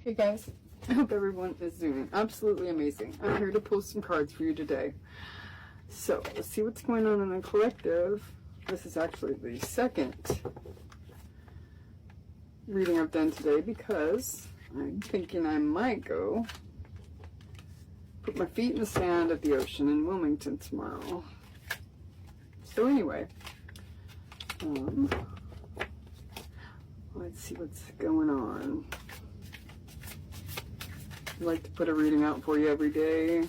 Hey guys, I hope everyone is doing absolutely amazing. I'm here to pull some cards for you today. So, let's see what's going on in the collective. This is actually the second reading I've done today because I'm thinking I might go put my feet in the sand at the ocean in Wilmington tomorrow. So anyway, let's see what's going on. I like to put a reading out for you every day.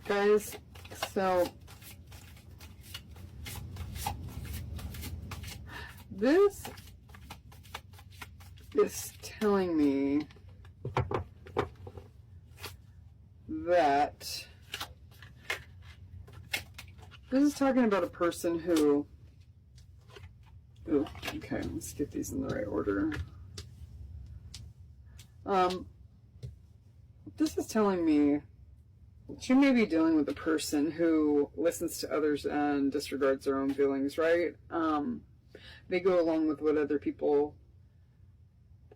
Guys, so this is telling me that this is talking about a person who, okay, let's get these in the right order. This is telling me you may be dealing with a person who listens to others and disregards their own feelings, right? They go along with what other people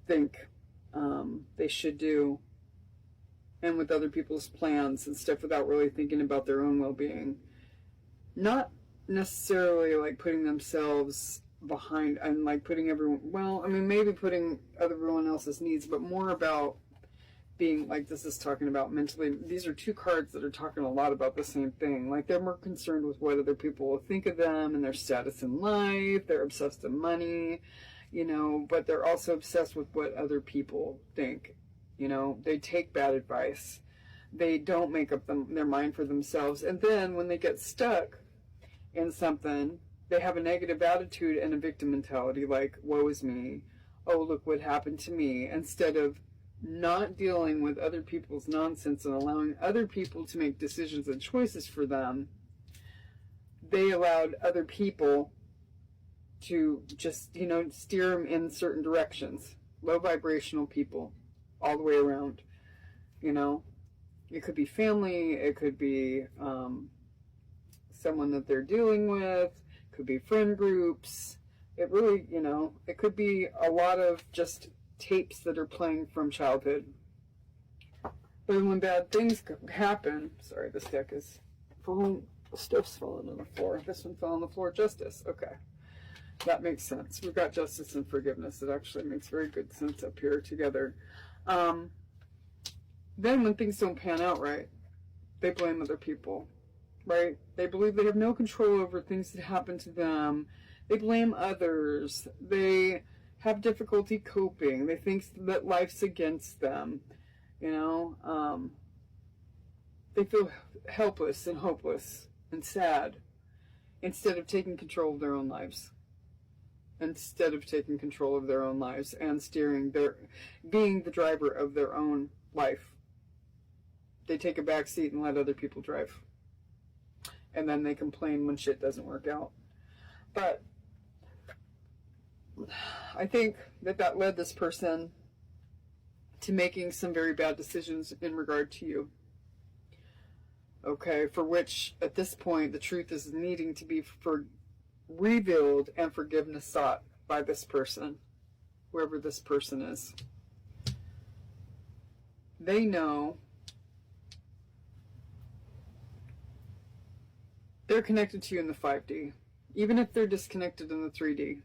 think they should do and with other people's plans and stuff without really thinking about their own well-being. Not necessarily like putting themselves behind and like putting everyone, well, I mean, maybe putting everyone else's needs, but more about being like, this is talking about mentally. These are two cards that are talking a lot about the same thing. Like, they're more concerned with what other people will think of them and their status in life. They're obsessed with money, you know, but they're also obsessed with what other people think. You know, they take bad advice. They don't make up their mind for themselves. And then when they get stuck in something, they have a negative attitude and a victim mentality, like, woe is me. Oh, look what happened to me. Instead of not dealing with other people's nonsense and allowing other people to make decisions and choices for them, they allowed other people to just, you know, steer them in certain directions. Low vibrational people all the way around. You know, it could be family, it could be someone that they're dealing with, it could be friend groups. It really, you know, it could be a lot of just tapes that are playing from childhood. But when bad things happen, sorry, this deck is falling, stuff's falling on the floor. This one fell on the floor. Justice. Okay, that makes sense. We've got justice and forgiveness. It actually makes very good sense up here together. Then when things don't pan out right, they blame other people, right? They believe they have no control over things that happen to them. They blame others. They have difficulty coping. They think that life's against them. You know, they feel helpless and hopeless and sad instead of taking control of their own lives. Instead of taking control of their own lives and being the driver of their own life. They take a back seat and let other people drive. And then they complain when shit doesn't work out. But I think that led this person to making some very bad decisions in regard to you. Okay, for which at this point the truth is needing to be revealed and forgiveness sought by this person, whoever this person is. They know they're connected to you in the 5D, even if they're disconnected in the 3D.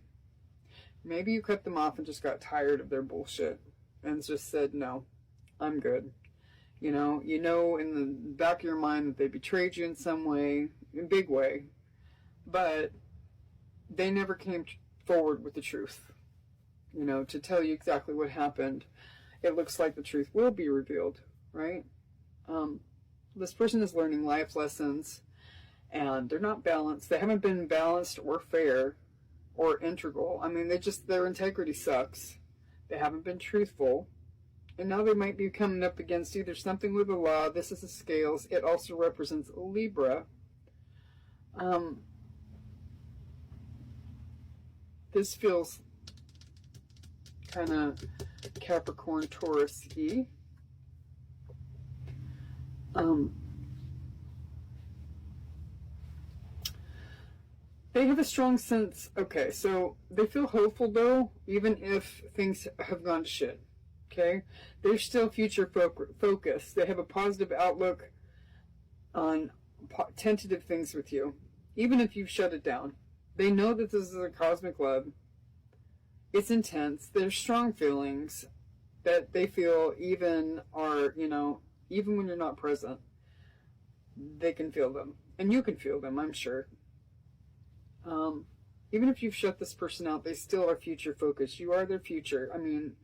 Maybe you cut them off and just got tired of their bullshit and just said, no, I'm good. You know in the back of your mind that they betrayed you in some way, in a big way, but they never came forward with the truth, you know, to tell you exactly what happened. It looks like the truth will be revealed, right? This person is learning life lessons, and they're not balanced. They haven't been balanced or fair or integral. I mean, their integrity sucks. They haven't been truthful And now they might be coming up against either something with the law. This is the scales. It also represents Libra. This feels kind of Capricorn, Taurus-y. They have a strong sense, okay, so they feel hopeful though, even if things have gone to shit, okay? They're still future focused. They have a positive outlook on tentative things with you, even if you've shut it down. They know that this is a cosmic love. It's intense. There's strong feelings that they feel even are, you know, even when you're not present, they can feel them. And you can feel them, I'm sure. Even if you've shut this person out, they still are future focused. You are their future. I mean,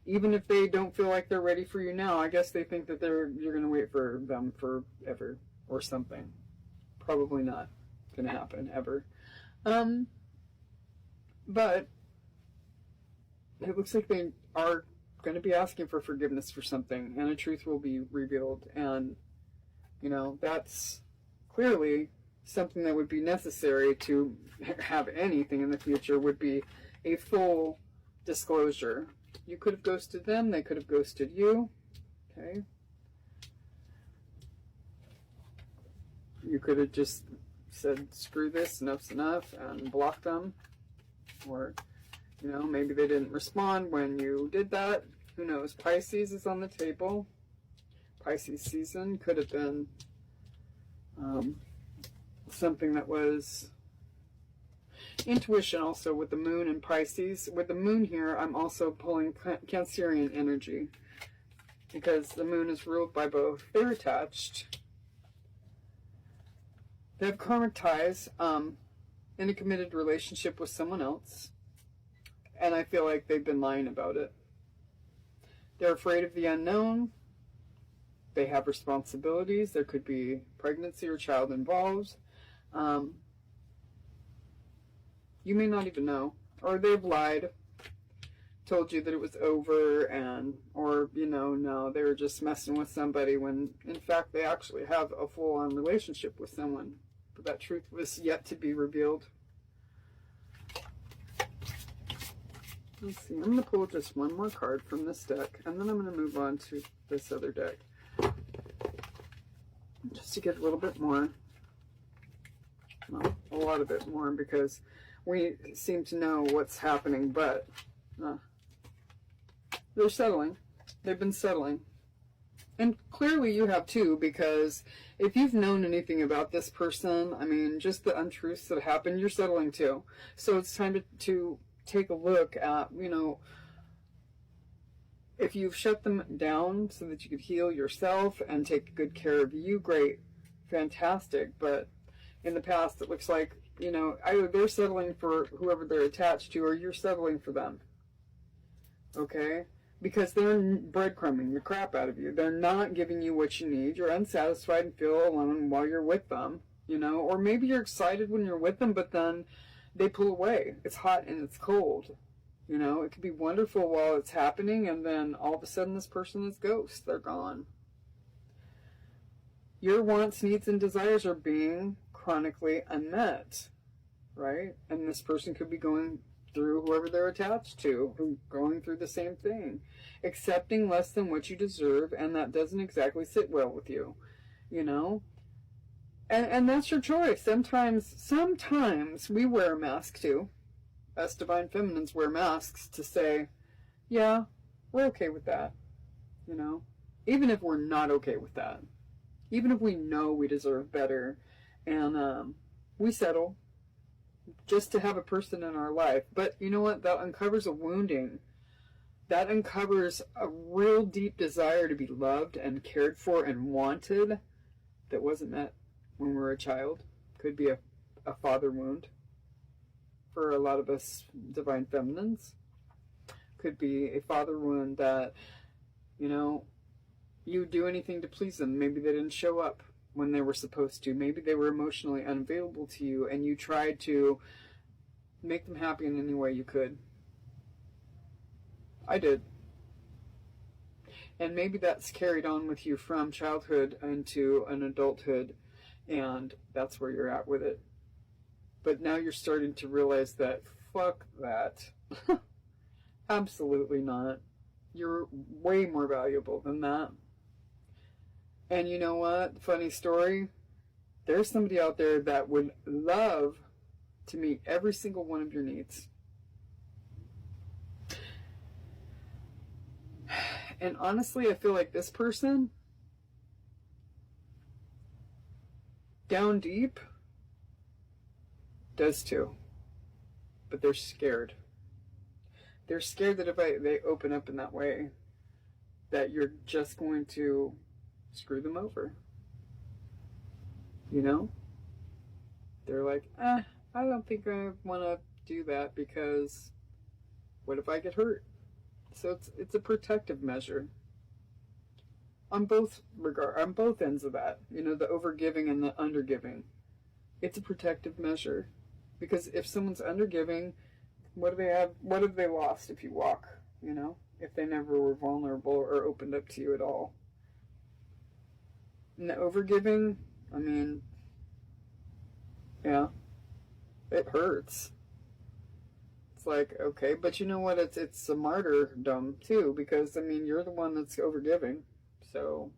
even if they don't feel like they're ready for you now, I guess they think that you're going to wait for them forever or something. Probably not going to happen ever. But it looks like they are going to be asking for forgiveness for something, and a truth will be revealed. And, you know, that's clearly something that would be necessary to have anything in the future, would be a full disclosure. You could have ghosted them, they could have ghosted you, okay? You could have just said, screw this, enough's enough, and blocked them. Or, you know, maybe they didn't respond when you did that. Who knows? Pisces is on the table. Pisces season could have been something that was intuition also with the moon and Pisces. With the moon here, I'm also pulling Cancerian energy because the moon is ruled by both. They're attached. They have karmic ties in a committed relationship with someone else. And I feel like they've been lying about it. They're afraid of the unknown. They have responsibilities. There could be pregnancy or child involved. You may not even know. Or they've lied. Told you that it was over, and or, you know, no, they were just messing with somebody when in fact they actually have a full-on relationship with someone. But that truth was yet to be revealed. Let's see, I'm going to pull just one more card from this deck, and then I'm going to move on to this other deck. Just to get a little bit more. Well, a lot of it more, because we seem to know what's happening, but they're settling. They've been settling. And clearly you have too, because if you've known anything about this person, I mean, just the untruths that happen, you're settling too. So it's time to take a look at, you know, if you've shut them down so that you could heal yourself and take good care of you, great, fantastic. But in the past, it looks like, you know, either they're settling for whoever they're attached to, or you're settling for them. Okay? Because they're breadcrumbing the crap out of you. They're not giving you what you need. You're unsatisfied and feel alone while you're with them, you know? Or maybe you're excited when you're with them, but then they pull away. It's hot and it's cold. You know, it could be wonderful while it's happening, and then all of a sudden this person is ghost. They're gone. Your wants, needs, and desires are being chronically unmet, right? And this person could be going through, whoever they're attached to, going through the same thing. Accepting less than what you deserve, and that doesn't exactly sit well with you, you know? And that's your choice. Sometimes we wear a mask too. Us divine feminines wear masks to say, yeah, we're okay with that, you know? Even if we're not okay with that. Even if we know we deserve better, and we settle just to have a person in our life. But you know what? That uncovers a wounding. That uncovers a real deep desire to be loved and cared for and wanted that wasn't met when we were a child. Could be a father wound for a lot of us divine feminines. Could be a father wound that, you know, you do anything to please them. Maybe they didn't show up when they were supposed to. Maybe they were emotionally unavailable to you, and you tried to make them happy in any way you could. I did. And maybe that's carried on with you from childhood into an adulthood, and that's where you're at with it. But now you're starting to realize that, fuck that. Absolutely not. You're way more valuable than that. And you know what? Funny story. There's somebody out there that would love to meet every single one of your needs. And honestly, I feel like this person, down deep, does too. But they're scared. They're scared that if they open up in that way, that you're just going to screw them over. You know? They're like, I don't think I want to do that because what if I get hurt? So it's a protective measure on both ends of that. You know, the overgiving and the undergiving. It's a protective measure, because if someone's undergiving, what do they have? What have they lost if you walk? You know, if they never were vulnerable or opened up to you at all. And the overgiving, I mean, yeah, it hurts. It's like, okay, but you know what? It's a martyrdom too, because I mean, you're the one that's overgiving, so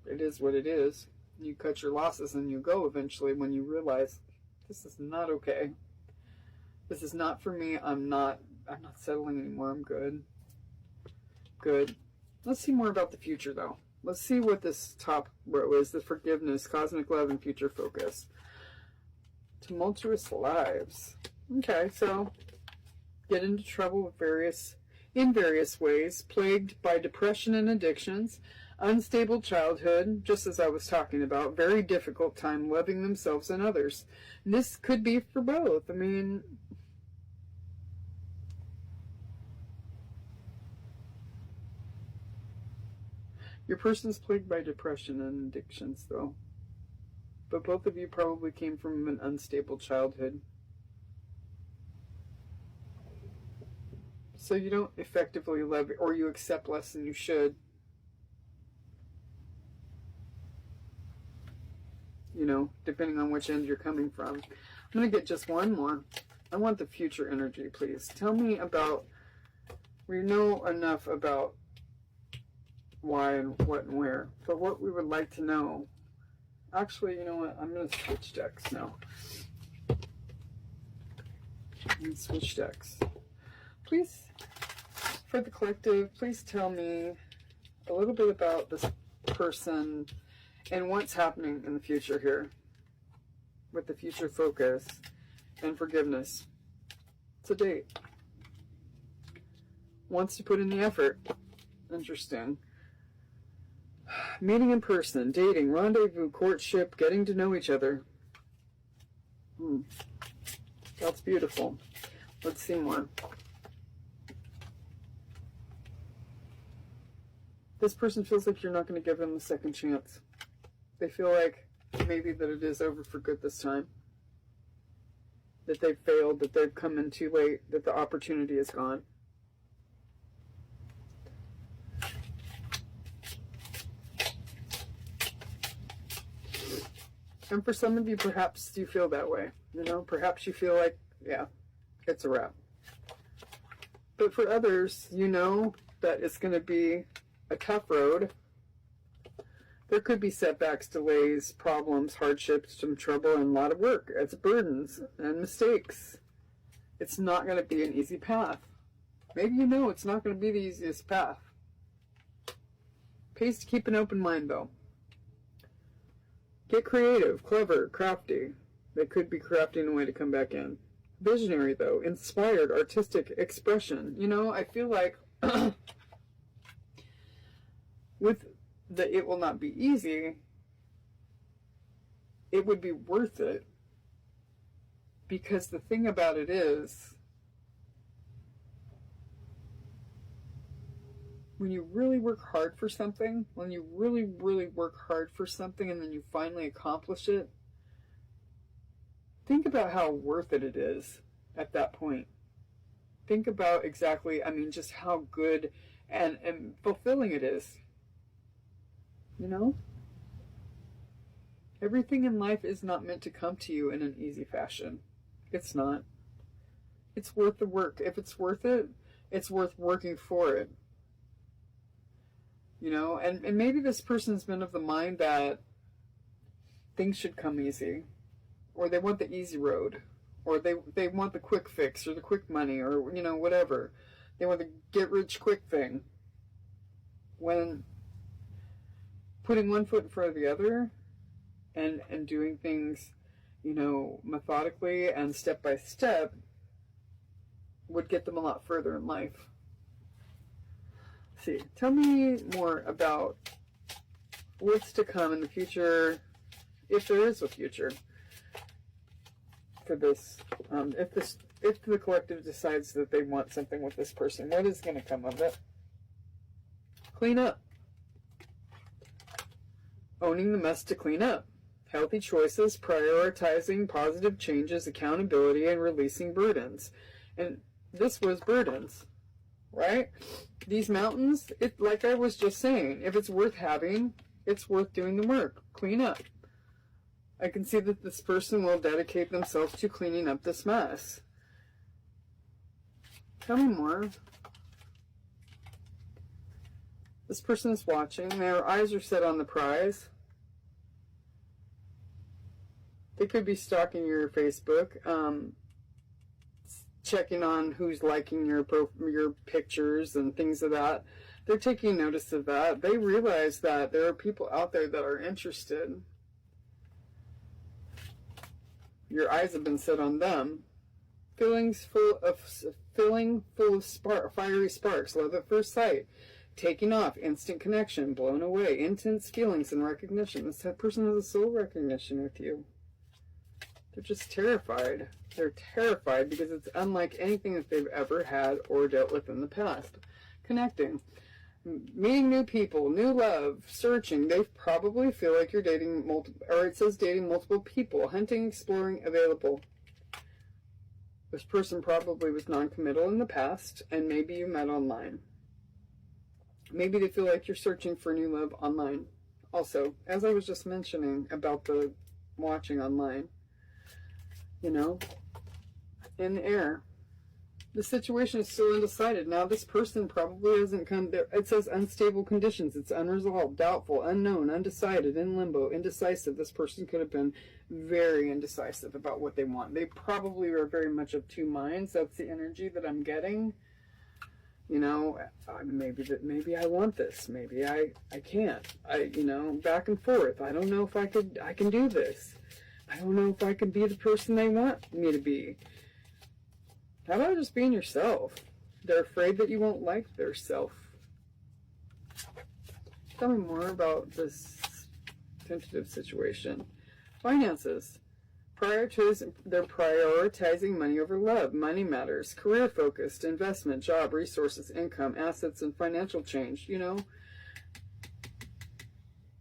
it is what it is. You cut your losses and you go eventually when you realize this is not okay. This is not for me. I'm not settling anymore. I'm good. Good. Let's see more about the future though. Let's see what this top row is: the forgiveness, cosmic love, and future focus. Tumultuous lives. Okay, so get into trouble in various ways, plagued by depression and addictions, unstable childhood, just as I was talking about, very difficult time loving themselves and others. And this could be for both. I mean, your person's plagued by depression and addictions, though. But both of you probably came from an unstable childhood. So you don't effectively love it, or you accept less than you should. You know, depending on which end you're coming from. I'm going to get just one more. I want the future energy, please. Tell me about, we know enough about why and what and where, but what we would like to know. Actually, you know what? I'm going to switch decks now. Switch decks. Please, for the collective, please tell me a little bit about this person and what's happening in the future here with the future focus and forgiveness. It's a date. Wants to put in the effort. Interesting. Meeting in person, dating, rendezvous, courtship, getting to know each other. That's beautiful. Let's see more. This person feels like you're not going to give them a second chance. They feel like maybe that it is over for good this time. That they've failed, that they've come in too late, that the opportunity is gone. And for some of you, perhaps you feel that way. You know, perhaps you feel like, yeah, it's a wrap. But for others, you know that it's going to be a tough road. There could be setbacks, delays, problems, hardships, some trouble, and a lot of work. It's burdens and mistakes. It's not going to be an easy path. Maybe you know it's not going to be the easiest path. Pays to keep an open mind, though. Get creative, clever, crafty. They could be crafting a way to come back in. Visionary, though. Inspired, artistic expression. You know, I feel like with the it will not be easy, it would be worth it. Because the thing about it is, when you really work hard for something, when you really, really work hard for something and then you finally accomplish it, think about how worth it is at that point. Think about exactly, I mean, just how good and fulfilling it is. You know? Everything in life is not meant to come to you in an easy fashion. It's not. It's worth the work. If it's worth it, it's worth working for it. You know, and maybe this person's been of the mind that things should come easy, or they want the easy road, or they want the quick fix, or the quick money, or, you know, whatever. They want the get rich quick thing. When putting one foot in front of the other and doing things, you know, methodically and step by step would get them a lot further in life. See, tell me more about what's to come in the future, if there is a future for this. If the collective decides that they want something with this person, what is going to come of it? Clean up. Owning the mess to clean up. Healthy choices, prioritizing positive changes, accountability, and releasing burdens. And this was burdens, right? These mountains, like I was just saying, if it's worth having, it's worth doing the work. Clean up. I can see that this person will dedicate themselves to cleaning up this mess. Tell me more. This person is watching. Their eyes are set on the prize. They could be stalking your Facebook, checking on who's liking your pictures and things of that. They're taking notice of that. They realize that there are people out there that are interested. Your eyes have been set on them. Filling full of fiery sparks, love at first sight, taking off, instant connection, blown away, intense feelings and recognition. This person has a soul recognition with you. They're just terrified. They're terrified because it's unlike anything that they've ever had or dealt with in the past. Connecting. Meeting new people, new love, searching. They probably feel like you're dating multiple, or it says dating multiple people. Hunting, exploring, available. This person probably was non-committal in the past, and maybe you met online. Maybe they feel like you're searching for new love online. Also, as I was just mentioning about the watching online, you know, in the air. The situation is still undecided. Now, this person probably hasn't come there. It says unstable conditions. It's unresolved, doubtful, unknown, undecided, in limbo, indecisive. This person could have been very indecisive about what they want. They probably are very much of two minds. That's the energy that I'm getting. You know, maybe I want this. Maybe I can't. You know, back and forth. I don't know if I can do this. I don't know if I can be the person they want me to be. How about just being yourself? They're afraid that you won't like their self. Tell me more about this tentative situation. Finances. They're prioritizing money over love. Money matters. Career-focused, investment, job, resources, income, assets, and financial change. You know,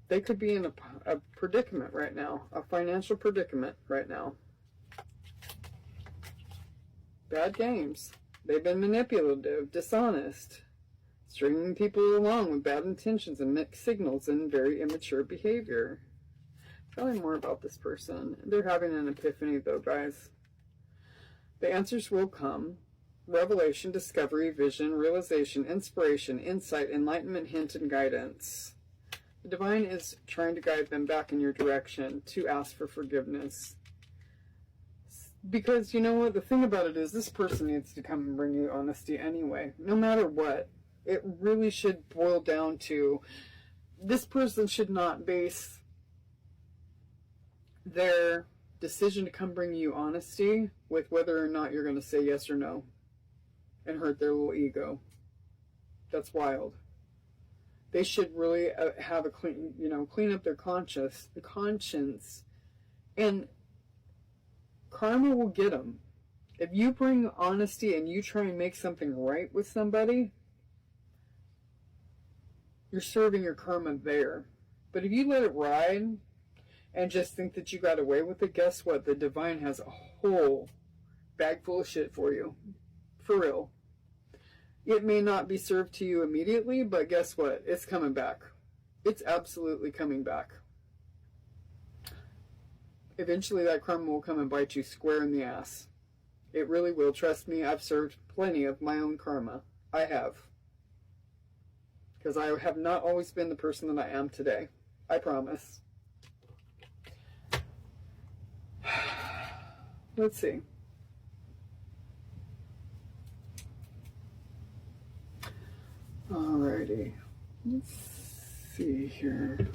they could be in a predicament right now, a financial predicament right now. Bad games. They've been manipulative, dishonest, stringing people along with bad intentions and mixed signals and very immature behavior. Tell me more about this person. They're having an epiphany though, guys. The answers will come. Revelation, discovery, vision, realization, inspiration, insight, enlightenment, hint, and guidance. The divine is trying to guide them back in your direction to ask for forgiveness. Because, you know what, the thing about it is this person needs to come and bring you honesty anyway, no matter what. It really should boil down to, this person should not base their decision to come bring you honesty with whether or not you're going to say yes or no and hurt their little ego. That's wild. They should really have a clean up their conscience, and karma will get them. If you bring honesty and you try and make something right with somebody, you're serving your karma there. But if you let it ride and just think that you got away with it, guess what? The divine has a whole bag full of shit for you. For real. It may not be served to you immediately, but guess what? It's coming back. It's absolutely coming back. Eventually that karma will come and bite you square in the ass. It really will. Trust me, I've served plenty of my own karma. I have. Because I have not always been the person that I am today. I promise. Let's see. Alrighty. Let's see here.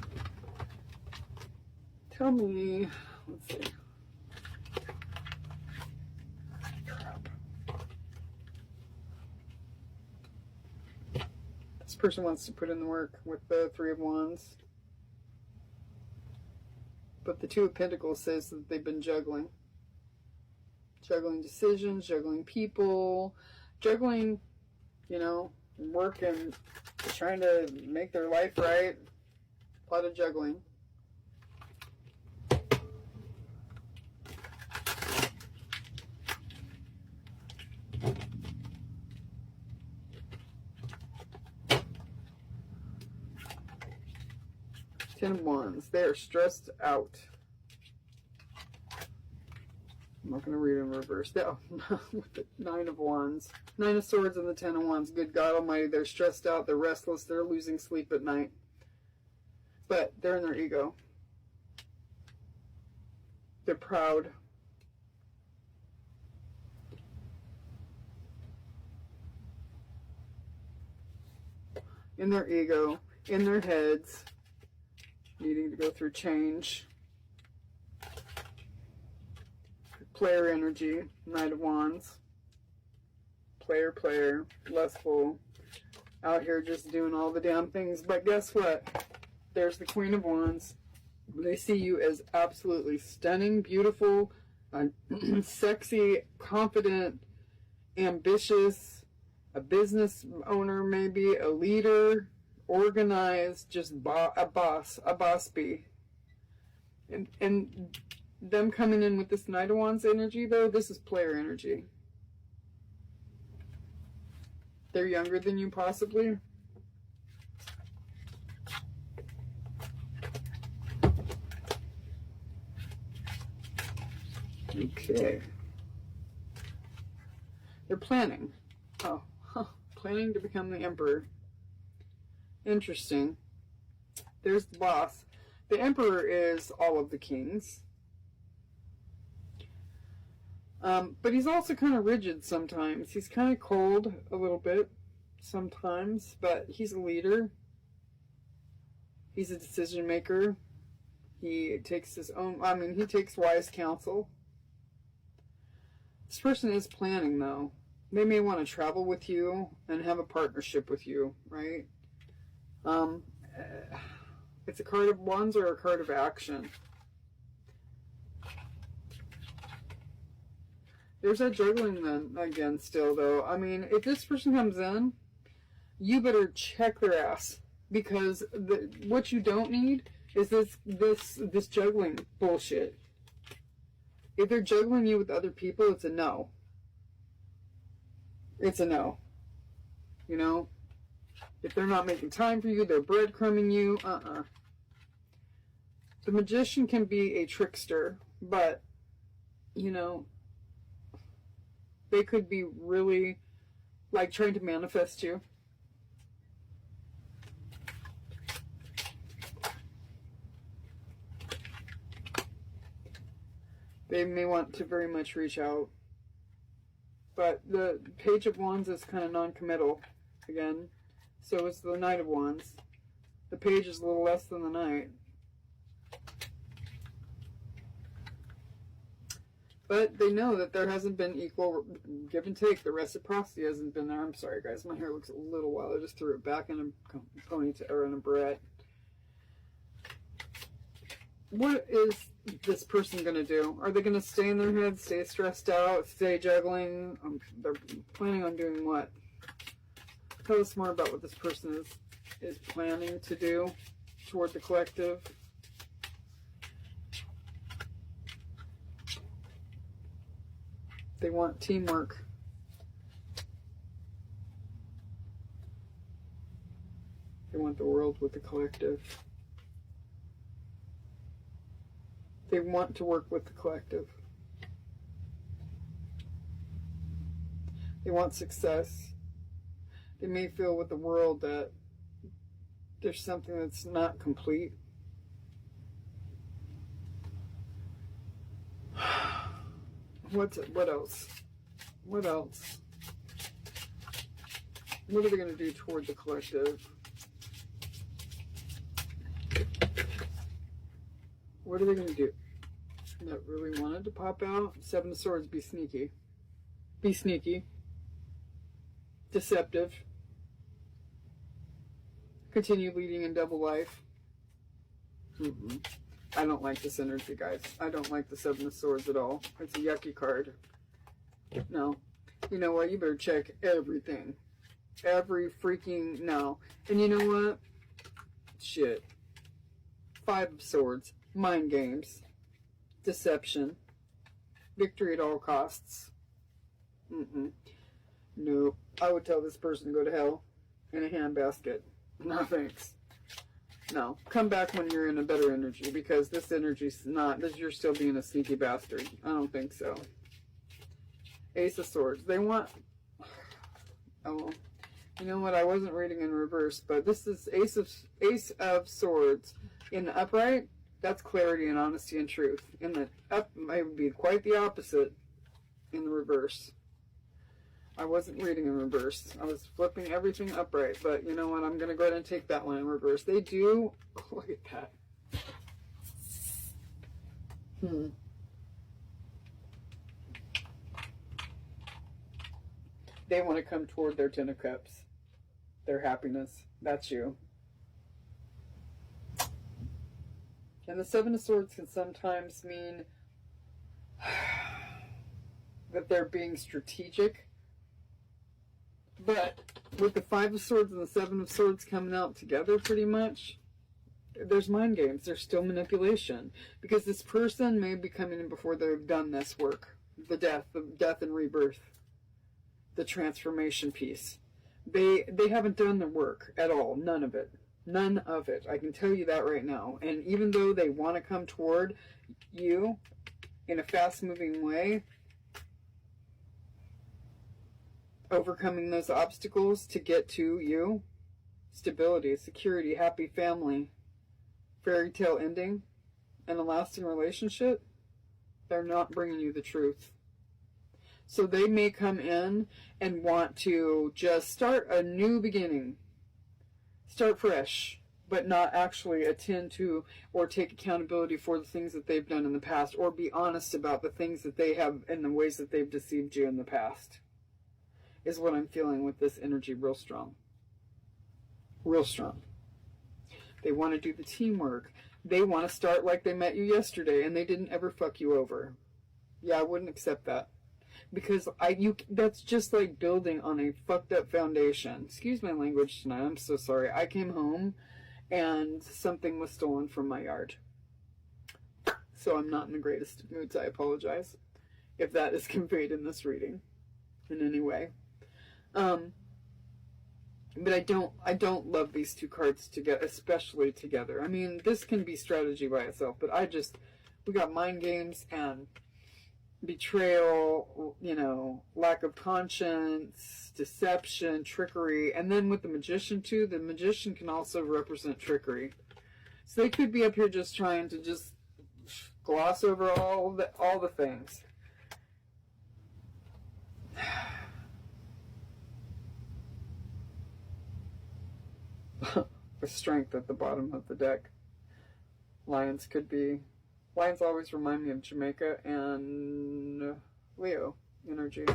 Tell me, let's see. Crap. This person wants to put in the work with the Three of Wands. But the Two of Pentacles says that they've been juggling. Juggling decisions, juggling people, juggling, you know, work and trying to make their life right. A lot of juggling. Ten of Wands. They are stressed out. I'm not going to read in reverse. No, with the Nine of Wands. Nine of Swords and the Ten of Wands. Good God Almighty, they're stressed out, they're restless, they're losing sleep at night. But they're in their ego. They're proud. In their ego, in their heads, needing to go through change. Player energy, Knight of Wands. Player, lustful, out here just doing all the damn things. But guess what? There's the Queen of Wands. They see you as absolutely stunning, beautiful, sexy, confident, ambitious, a business owner maybe, a leader, organized, just a boss bee. And them coming in with this Knight of Wands energy, though, this is player energy. They're younger than you, possibly. Okay. They're planning. Oh, planning to become the Emperor. Interesting. There's the boss. The Emperor is all of the kings. But he's also kind of rigid sometimes. He's kind of cold a little bit sometimes, but he's a leader. He's a decision maker. He takes his own, he takes wise counsel. This person is planning, though. They may want to travel with you and have a partnership with you, right? It's a card of wands or a card of action. There's that juggling then again still, though. I mean, if this person comes in, you better check their ass, because what you don't need is this juggling bullshit. If they're juggling you with other people, it's a no. It's a no. You know? If they're not making time for you, they're breadcrumbing you, The Magician can be a trickster, but, you know, they could be really, like, trying to manifest you. They may want to very much reach out. But the Page of Wands is kind of non-committal, again. So is the Knight of Wands. The Page is a little less than the Knight. But they know that there hasn't been equal give and take. The reciprocity hasn't been there. I'm sorry, guys. My hair looks a little wild. I just threw it back in a ponytail or in a barrette. What is this person going to do? Are they going to stay in their head, stay stressed out, stay juggling? They're planning on doing what? Tell us more about what this person is planning to do toward the collective. They want teamwork. want the world with the collective. They want to work with the collective. They want success. They may feel with the world that there's something that's not complete. What else? What else? What are they going to do toward the collective? What are they going to do? That really wanted to pop out? Seven of Swords, be sneaky. Be sneaky. Deceptive. Continue leading in double life. I don't like this energy, guys. I don't like the Seven of Swords at all. It's a yucky card. No. You know what? You better check everything. Every freaking... No. And you know what? Shit. Five of Swords. Mind games. Deception. Victory at all costs. Nope. I would tell this person to go to hell in a handbasket. No thanks. No. Come back when you're in a better energy, because this energy's not... You're still being a sneaky bastard. I don't think so. Ace of Swords. They want... Oh, you know what? I wasn't reading in reverse, but this is Ace of Swords. In the upright, that's clarity and honesty and truth. In the up, it would be quite the opposite in the reverse. I wasn't reading in reverse. I was flipping everything upright, but you know what? I'm going to go ahead and take that one in reverse. They do... Look at that. They want to come toward their Ten of Cups. Their happiness. That's you. And the Seven of Swords can sometimes mean that they're being strategic. But with the Five of Swords and the Seven of Swords coming out together pretty much, there's mind games. There's still manipulation. Because this person may be coming in before they've done this work. The death and rebirth. The transformation piece. They haven't done the work at all. None of it. None of it. I can tell you that right now. And even though they want to come toward you in a fast-moving way, overcoming those obstacles to get to you, stability, security, happy family, fairy tale ending, and a lasting relationship, they're not bringing you the truth. So they may come in and want to just start a new beginning. Start fresh, but not actually attend to or take accountability for the things that they've done in the past, or be honest about the things that they have and the ways that they've deceived you in the past, is what I'm feeling with this energy real strong. Real strong. They want to do the teamwork. They want to start like they met you yesterday and they didn't ever fuck you over. Yeah, I wouldn't accept that. Because that's just like building on a fucked up foundation. Excuse my language tonight, I'm so sorry. I came home and something was stolen from my yard. So I'm not in the greatest of moods. I apologize if that is conveyed in this reading in any way. But I don't love these two cards together, especially together. I mean, this can be strategy by itself, but we got mind games and betrayal, you know, lack of conscience, deception, trickery, and then with the Magician too, the Magician can also represent trickery. So they could be up here just trying to just gloss over all the things. The Strength at the bottom of the deck. Lions always remind me of Jamaica and Leo energy.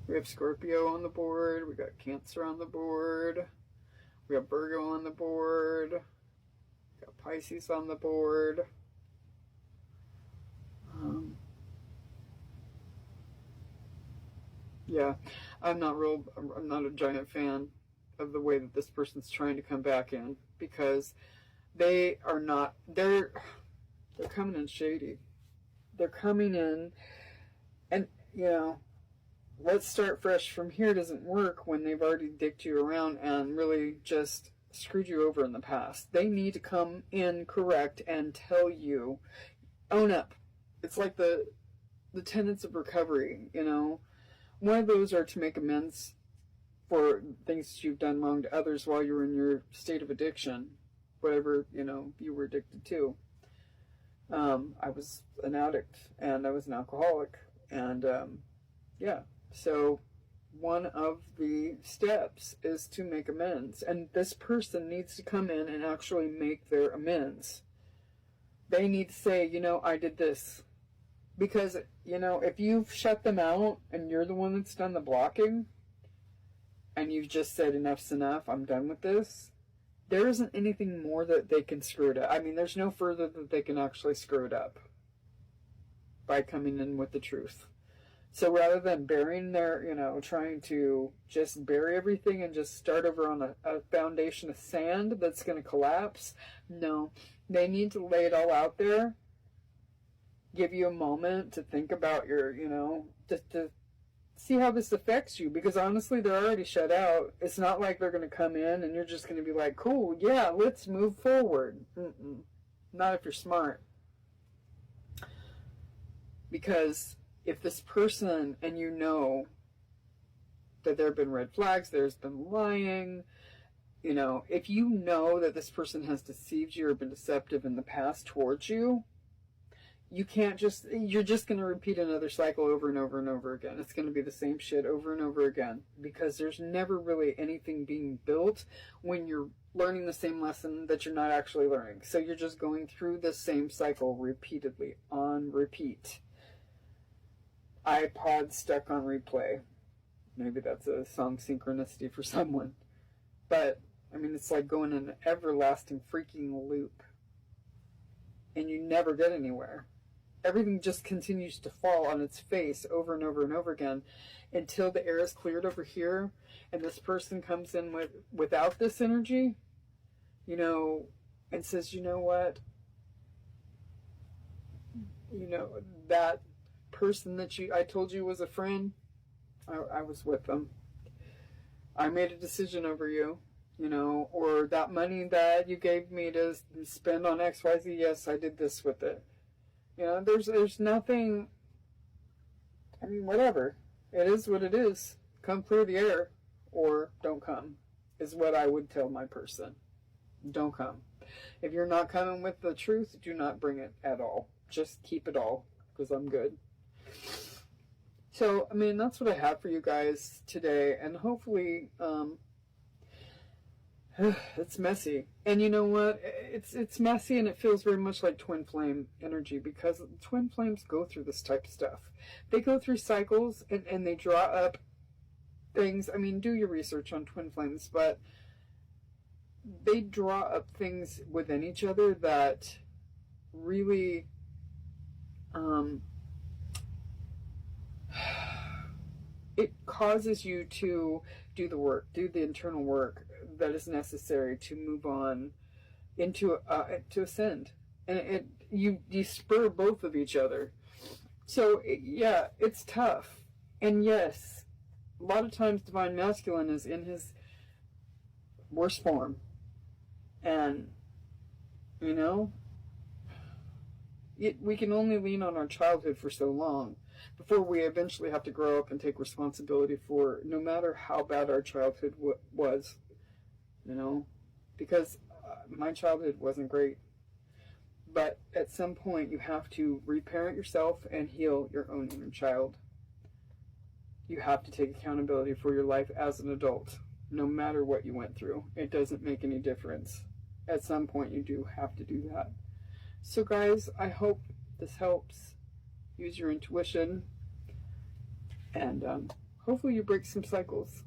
We have Scorpio on the board. We got Cancer on the board. We got Virgo on the board. We got Pisces on the board. Yeah, I'm not a giant fan of the way that this person's trying to come back in, because they're coming in shady. They're coming in, and you know, let's start fresh from here doesn't work when they've already dicked you around and really just screwed you over in the past. They need to come in correct and tell you, own up. It's like the tenets of recovery, you know. One of those are to make amends for things you've done wrong to others while you were in your state of addiction, whatever, you know, you were addicted to. I was an addict and I was an alcoholic, and yeah, so one of the steps is to make amends, and this person needs to come in and actually make their amends. They need to say, you know, I did this. Because, you know, if you've shut them out and you're the one that's done the blocking, and you've just said enough's enough, I'm done with this, there isn't anything more that they can screw it up. I mean, there's no further that they can actually screw it up by coming in with the truth. So rather than burying their, you know, trying to just bury everything and just start over on a foundation of sand that's going to collapse, no, they need to lay it all out there, give you a moment to think about your, you know, to see how this affects you, because honestly, they're already shut out. It's not like they're going to come in and you're just going to be like, cool, yeah, let's move forward. Not if you're smart. Because if this person, and you know that there have been red flags, there's been lying, you know, if you know that this person has deceived you or been deceptive in the past towards you, you can't just, you're just going to repeat another cycle over and over and over again. It's going to be the same shit over and over again, because there's never really anything being built when you're learning the same lesson that you're not actually learning. So you're just going through the same cycle repeatedly, on repeat. iPod stuck on replay. Maybe that's a song synchronicity for someone. But, I mean, it's like going in an everlasting freaking loop. And you never get anywhere. Everything just continues to fall on its face over and over and over again until the air is cleared over here and this person comes in without this energy, you know, and says, you know what? You know, that person that I told you was a friend, I was with them. I made a decision over you, you know, or that money that you gave me to spend on XYZ, yes, I did this with it. You know, there's nothing, I mean, whatever. It is what it is. Come clear the air, or don't come, is what I would tell my person. Don't come. If you're not coming with the truth, do not bring it at all. Just keep it all, because I'm good. So, I mean, that's what I have for you guys today, and hopefully, it's messy. And you know what? It's messy, and it feels very much like twin flame energy, because twin flames go through this type of stuff. They go through cycles, and they draw up things. I mean, do your research on twin flames, but they draw up things within each other that really, it causes you to do the work, do the internal work that is necessary to move on into to ascend, and you spur both of each other. So yeah, it's tough, and yes, a lot of times divine masculine is in his worst form, and you know, we can only lean on our childhood for so long before we eventually have to grow up and take responsibility for no matter how bad our childhood was, you know, because my childhood wasn't great. But at some point you have to reparent yourself and heal your own inner child. You have to take accountability for your life as an adult, no matter what you went through. It doesn't make any difference. At some point you do have to do that. So guys, I hope this helps. Use your intuition, and hopefully you break some cycles,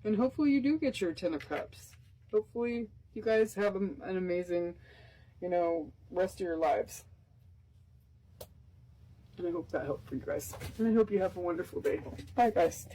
and hopefully you do get your 10 of Cups. Hopefully you guys have an amazing, you know, rest of your lives, and I hope that helped for you guys, and I hope you have a wonderful day. Bye guys.